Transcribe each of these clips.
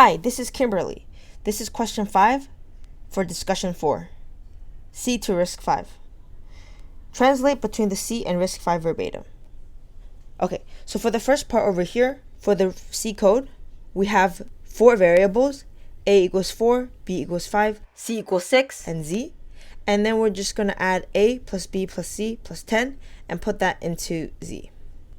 Hi, this is Kimberly. This is question 5 for discussion 4. C to RISC-V. Translate between the C and RISC-V verbatim. Okay, so for the first part over here, for the C code, we have 4 variables, A equals 4, B equals 5, C equals 6, and Z. And then we're just going to add A plus B plus C plus 10 and put that into Z.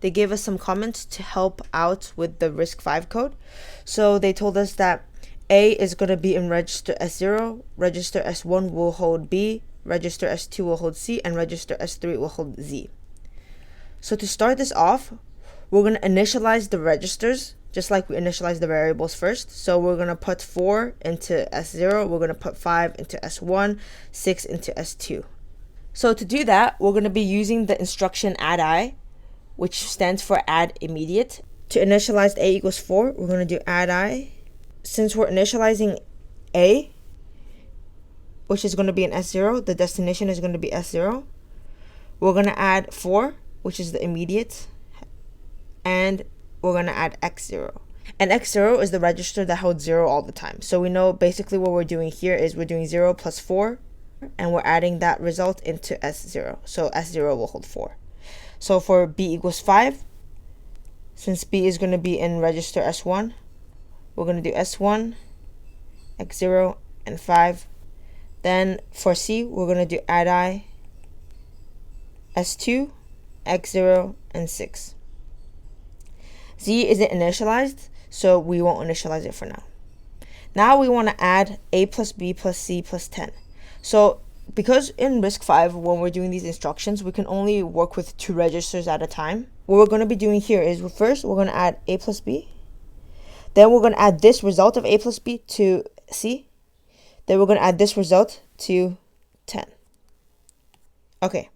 They gave us some comments to help out with the RISC-V code. So they told us that A is going to be in register S0, register S1 will hold B, register S2 will hold C, and register S3 will hold Z. So to start this off, we're going to initialize the registers just like we initialized the variables first. So we're going to put 4 into S0, we're going to put 5 into S1, 6 into S2. So to do that, we're going to be using the instruction add I, which stands for add immediate. To initialize A equals 4, we're going to do add I. Since we're initializing A, which is going to be in S0, the destination is going to be S0. We're going to add 4, which is the immediate, and we're going to add X0. And X0 is the register that holds 0 all the time. So we know basically what we're doing here is we're doing 0 plus 4, and we're adding that result into S0. So S0 will hold 4. So for B equals 5, since B is going to be in register S1, we're going to do S1, X0, and 5. Then for C, we're going to do add I, S2, X0, and 6. Z isn't initialized, so we won't initialize it for now. Now we want to add A plus B plus C plus 10. So because in RISC-V, when we're doing these instructions, we can only work with 2 registers at a time. What we're going to be doing here is first we're going to add A plus B. Then we're going to add this result of A plus B to C. Then we're going to add this result to 10. Okay.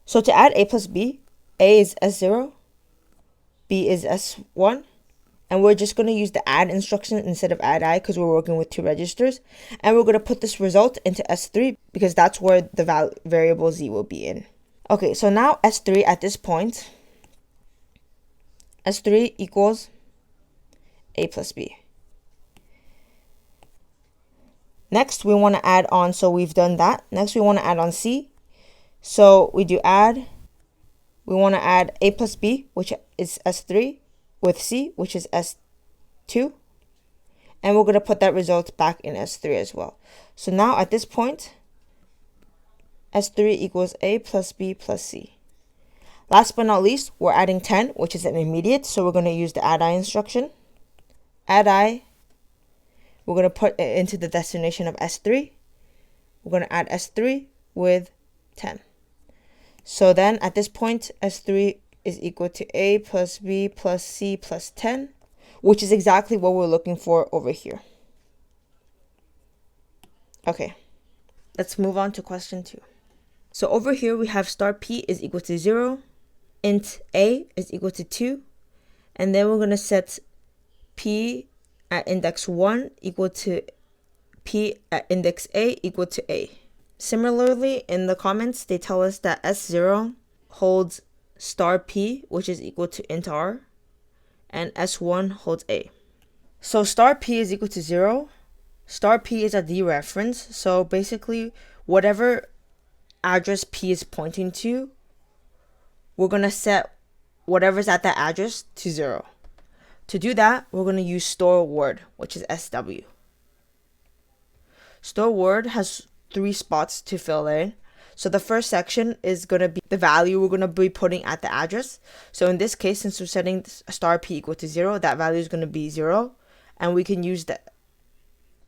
So to add A plus B, A is S0, B is S1, and we're just going to use the add instruction instead of add I because we're working with 2 registers. And we're going to put this result into S3 because that's where the variable Z will be in. Okay, so now S3 at this point, S3 equals A plus B. Next, we want to add on, so we've done that. Next, we want to add on C. So we do add. We want to add A plus B, which is S3, with C, which is S2. And we're going to put that result back in S3 as well. So now at this point, S3 equals A plus B plus C. Last but not least, we're adding 10, which is an immediate. So we're going to use the add I instruction. Add I. We're going to put it into the destination of S3. We're going to add S3 with 10. So then at this point, S3 is equal to A plus B plus C plus 10, which is exactly what we're looking for over here. Okay, let's move on to question 2. So over here we have star P is equal to 0, int A is equal to 2, and then we're going to set P at index 1 equal to P at index A equal to A. Similarly, in the comments, they tell us that S0 holds star P, which is equal to int R, and S1 holds A. So star P is equal to 0. Star P is a dereference. So basically, whatever address P is pointing to, we're going to set whatever's at that address to 0. To do that, we're going to use store word, which is SW. Store word has 3 spots to fill in. So the first section is going to be the value we're going to be putting at the address. So in this case, since we're setting star P equal to 0, that value is going to be 0, and we can use the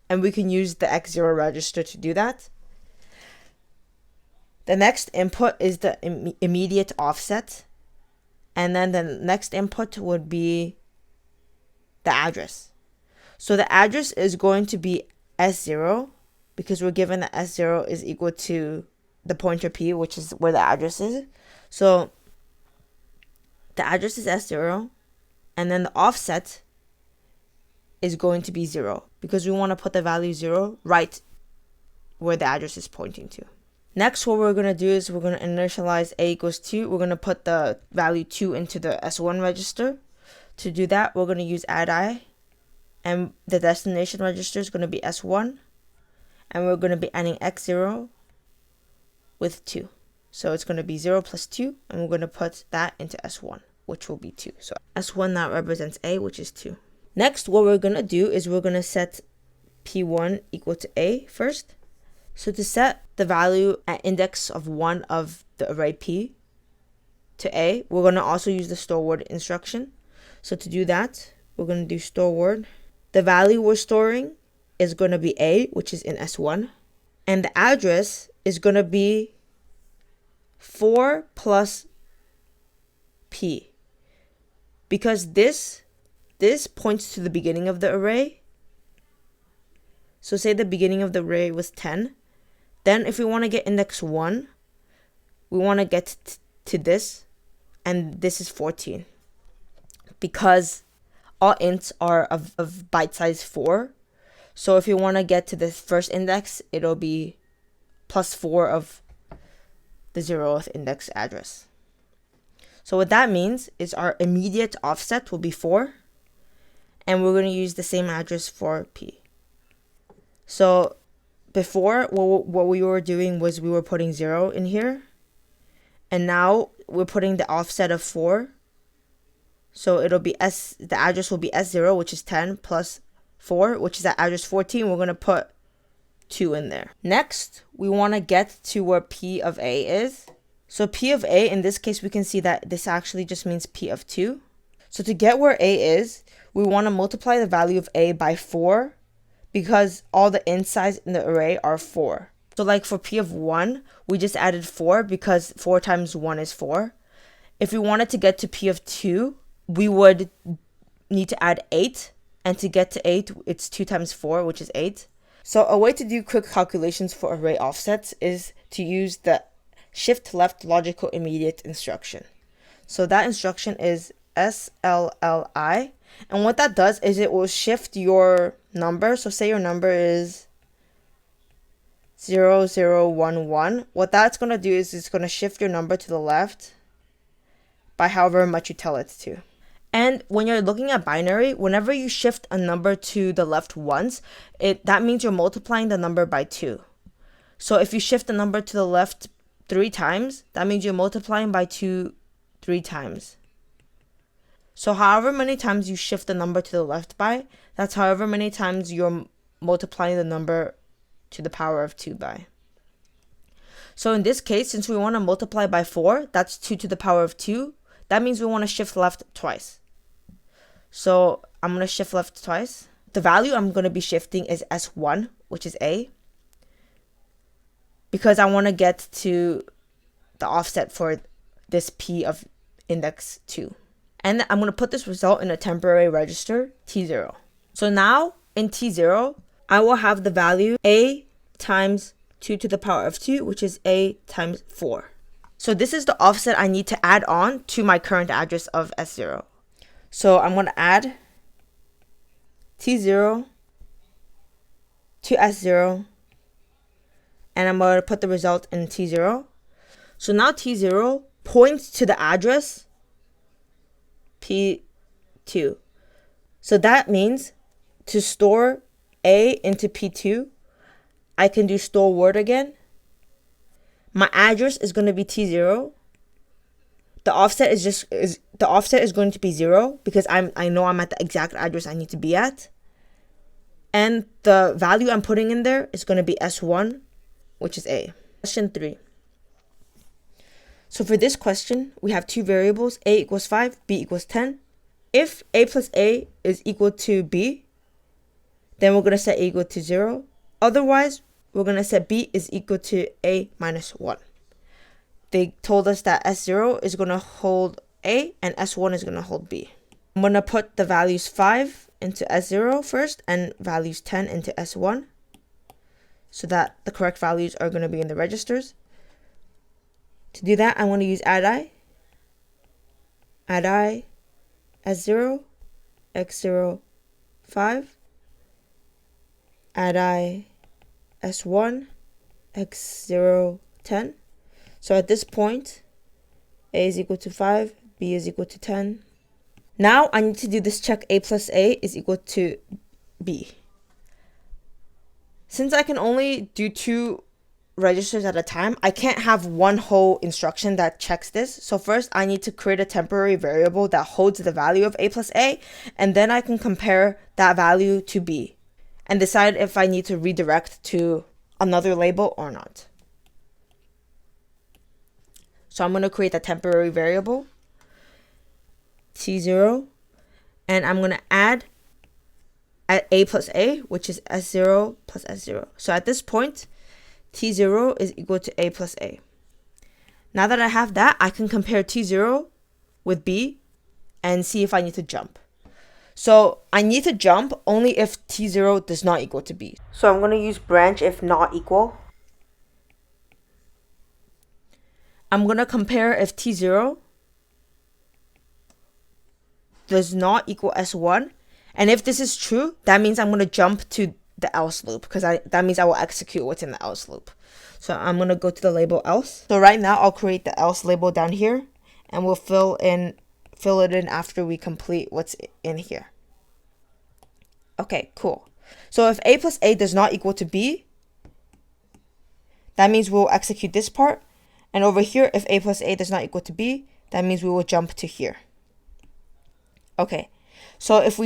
X0 register to do that. The next input is the immediate offset, and then the next input would be the address. So the address is going to be S0 because we're given that S0 is equal to the pointer P, which is where the address is. So the address is S0, and then the offset is going to be 0 because we want to put the value 0 right where the address is pointing to. Next, what we're going to do is we're going to initialize A equals 2. We're going to put the value 2 into the S1 register. To do that, we're going to use add I. and the destination register is going to be S1, and we're going to be adding x0 with 2. So it's going to be 0 plus 2, and we're going to put that into S1, which will be 2. So S1 now represents A, which is 2. Next, what we're going to do is we're going to set P1 equal to A first. So to set the value at index of 1 of the array P to A, we're going to also use the store word instruction. So to do that, we're going to do store word. The value we're storing is going to be A, which is in S1. And the address is going to be 4 plus P. Because this points to the beginning of the array. So say the beginning of the array was 10. Then if we want to get index 1, we want to get to this, and this is 14. Because all ints are of byte size 4. So if you want to get to the first index, it'll be plus 4 of the 0th index address. So what that means is our immediate offset will be 4. And we're going to use the same address for P. So before, what we were doing was we were putting 0 in here. And now we're putting the offset of 4. So it'll be the address will be S0, which is 10, plus 4, which is at address 14. We're going to put 2 in there. Next, we want to get to where P of A is. So P of A, in this case, we can see that this actually just means P of 2. So to get where A is, we want to multiply the value of A by 4 because all the int size in the array are 4. So like for P of 1, we just added 4 because 4 times 1 is 4. If we wanted to get to P of 2, we would need to add 8. And to get to 8, it's 2 times 4, which is 8. So a way to do quick calculations for array offsets is to use the shift left logical immediate instruction. So that instruction is SLLI. And what that does is it will shift your number. So say your number is 0011. What that's going to do is it's going to shift your number to the left by however much you tell it to. And when you're looking at binary, whenever you shift a number to the left once, that means you're multiplying the number by 2. So if you shift the number to the left 3 times, that means you're multiplying by 2 3 times. So however many times you shift the number to the left by, that's however many times you're multiplying the number to the power of 2 by. So in this case, since we want to multiply by 4, that's 2 to the power of 2. That means we want to shift left twice. So I'm going to shift left twice. The value I'm going to be shifting is S1, which is A, because I want to get to the offset for this P of index 2. And I'm going to put this result in a temporary register, T0. So now in T0, I will have the value A times 2 to the power of 2, which is A times 4. So this is the offset I need to add on to my current address of S0. So I'm going to add T0 to S0, and I'm going to put the result in T0. So now T0 points to the address P2. So that means to store A into P2, I can do store word again. My address is going to be T0. The offset is going to be 0 because I know I'm at the exact address I need to be at. And the value I'm putting in there is going to be S1, which is A. Question 3. So for this question, we have 2 variables, A equals 5, B equals 10. If A plus A is equal to B, then we're going to set A equal to 0. Otherwise, we're going to set B is equal to A minus 1. They told us that S0 is going to hold A and S1 is going to hold B. I'm going to put the values 5 into S0 first and values 10 into S1 so that the correct values are going to be in the registers. To do that, I want to use add I, S0, X0, 5, add I, S1, X0, 10. So at this point, A is equal to 5, B is equal to 10. Now I need to do this check A plus A is equal to B. Since I can only do 2 registers at a time, I can't have one whole instruction that checks this. So first I need to create a temporary variable that holds the value of A plus A, and then I can compare that value to B and decide if I need to redirect to another label or not. So I'm going to create a temporary variable, T0, and I'm going to add at A plus A, which is S0 plus S0. So at this point, T0 is equal to A plus A. Now that I have that, I can compare T0 with B and see if I need to jump. So I need to jump only if T0 does not equal to B. So I'm going to use branch if not equal. I'm going to compare if T0 does not equal S1. And if this is true, that means I'm going to jump to the else loop, because that means I will execute what's in the else loop. So I'm going to go to the label else. So right now I'll create the else label down here, and we'll fill it in after we complete what's in here. Okay, cool. So if A plus A does not equal to B, that means we'll execute this part. And over here, if A plus A does not equal to B, that means we will jump to here. Okay, so if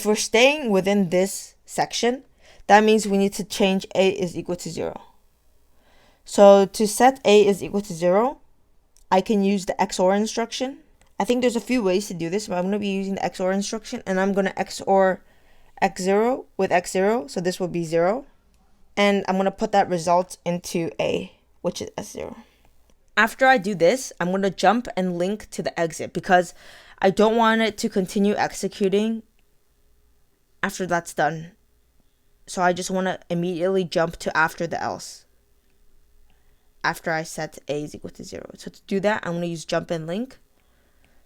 we're staying within this section, that means we need to change A is equal to 0. So to set A is equal to 0, I can use the XOR instruction. I think there's a few ways to do this, but I'm going to be using the XOR instruction, and I'm going to XOR X0 with X0, so this will be 0. And I'm going to put that result into A, which is S0. After I do this, I'm going to jump and link to the exit, because I don't want it to continue executing after that's done. So I just want to immediately jump to after the else, after I set A is equal to 0. So to do that, I'm going to use jump and link.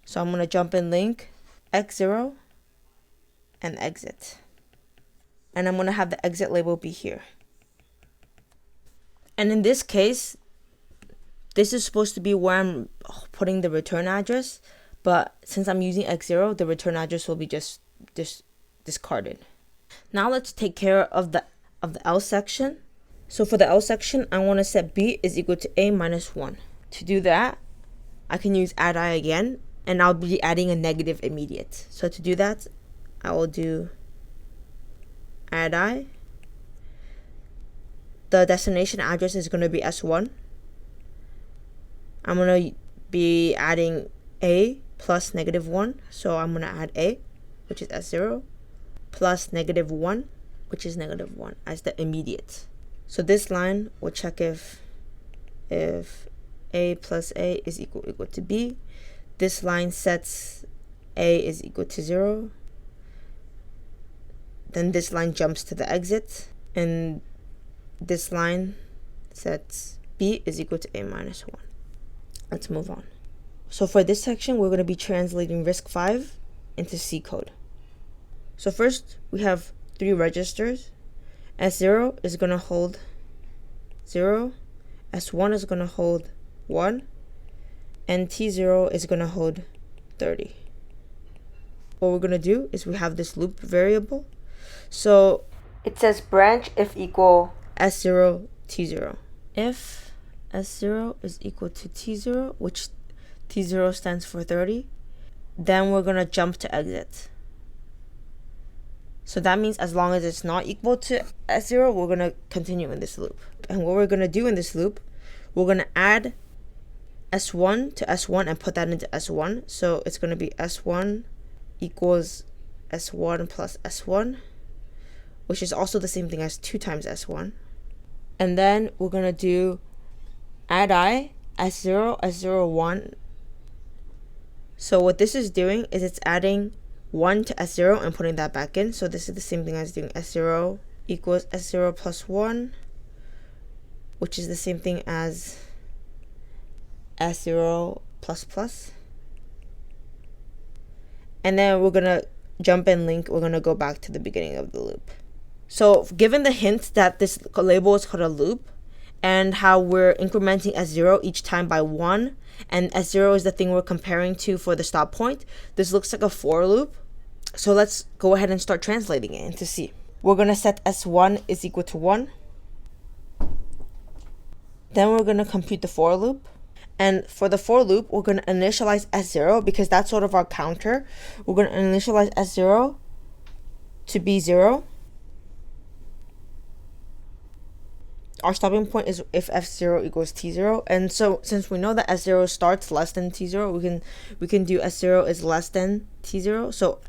So I'm going to jump and link X0 and exit. And I'm going to have the exit label be here. And in this case, this is supposed to be where I'm putting the return address. But since I'm using X0, the return address will be just discarded. Now let's take care of the else section. So for the else section, I want to set B is equal to A minus 1. To do that, I can use add I again, and I'll be adding a negative immediate. So to do that, I will do add I. The destination address is going to be S1. I'm going to be adding A plus negative 1. So I'm going to add A, which is S0, plus negative 1, which is negative 1 as the immediate. So this line will check if A plus A is equal to B. This line sets A is equal to 0. Then this line jumps to the exit, and this line sets B is equal to A minus 1. Let's move on. So for this section, we're going to be translating RISC-V into C code. So first, we have 3 registers. S0 is going to hold 0, S1 is going to hold 1, and T0 is going to hold 30. What we're going to do is we have this loop variable. So it says branch if equal S0, T0. If S0 is equal to T0, which T0 stands for 30, then we're going to jump to exit. So that means as long as it's not equal to S0, we're going to continue in this loop. And what we're going to do in this loop, we're going to add S1 to S1 and put that into S1. So it's going to be S1 equals S1 plus S1, which is also the same thing as 2 times S1. And then we're going to do add I, S0, S0, 1. So what this is doing is it's adding 1 to S0 and putting that back in. So this is the same thing as doing S0 equals S0 plus 1, which is the same thing as S0 plus plus. And then we're going to jump and link. We're going to go back to the beginning of the loop. So given the hint that this label is called a loop, and how we're incrementing S0 each time by 1, and S0 is the thing we're comparing to for the stop point, this looks like a for loop. So let's go ahead and start translating it into C. we're going to set S1 is equal to 1. Then we're going to compute the for loop. And for the for loop, we're going to initialize S0 because that's sort of our counter. We're going to initialize S0 to be 0. Our stopping point is if f0 equals t0. And so since we know that s0 starts less than t0, we can do s0 is less than t0. So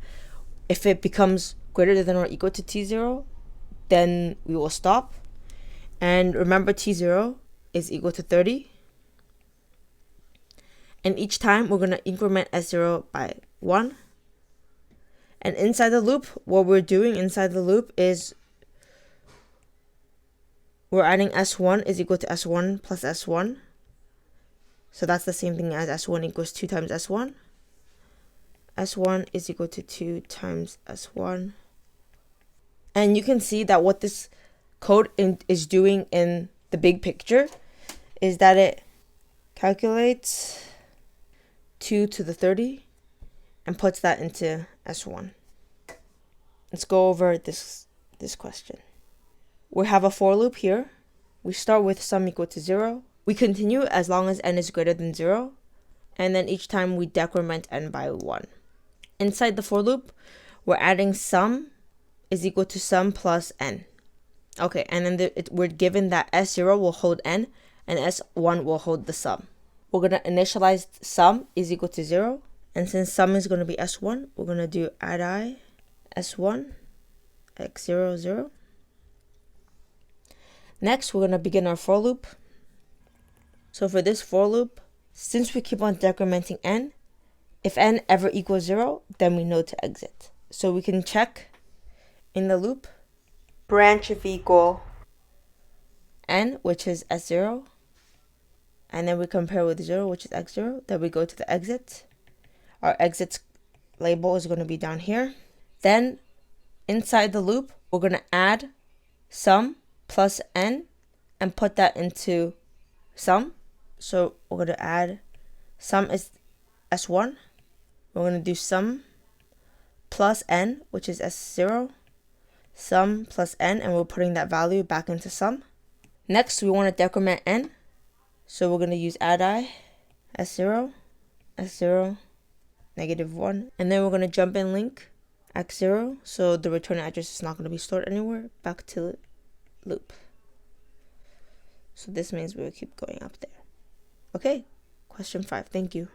if it becomes greater than or equal to t0, then we will stop. And remember, t0 is equal to 30. And each time we're going to increment s0 by 1. And inside the loop, what we're doing inside the loop is we're adding s1 is equal to s1 plus s1. So that's the same thing as s1 equals 2 times s1. S1 is equal to 2 times s1. And you can see that what this code is doing in the big picture is that it calculates 2 to the 30 and puts that into S1. Let's go over this question. We have a for loop here. We start with sum equal to 0. We continue as long as n is greater than 0. And then each time we decrement n by 1. Inside the for loop, we're adding sum is equal to sum plus n. Okay, and then we're given that S0 will hold n and S1 will hold the sum. We're going to initialize sum is equal to 0. And since sum is going to be S1, we're going to do add I S1 x0, 0. Next, we're going to begin our for loop. So for this for loop, since we keep on decrementing n, if n ever equals 0, then we know to exit. So we can check in the loop, branch if equal n, which is s0, and then we compare with 0, which is x0, then we go to the exit. Our exit label is going to be down here. Then inside the loop, we're going to add sum plus n and put that into sum. So we're going to add sum is s1. We're going to do sum plus n, which is s0, sum plus n, and we're putting that value back into sum. Next, we want to decrement n. So we're going to use add I, s0, s0, -1. And then we're going to jump in link x0. So the return address is not going to be stored anywhere. Back to loop. So this means we'll keep going up there. Okay, question 5. Thank you.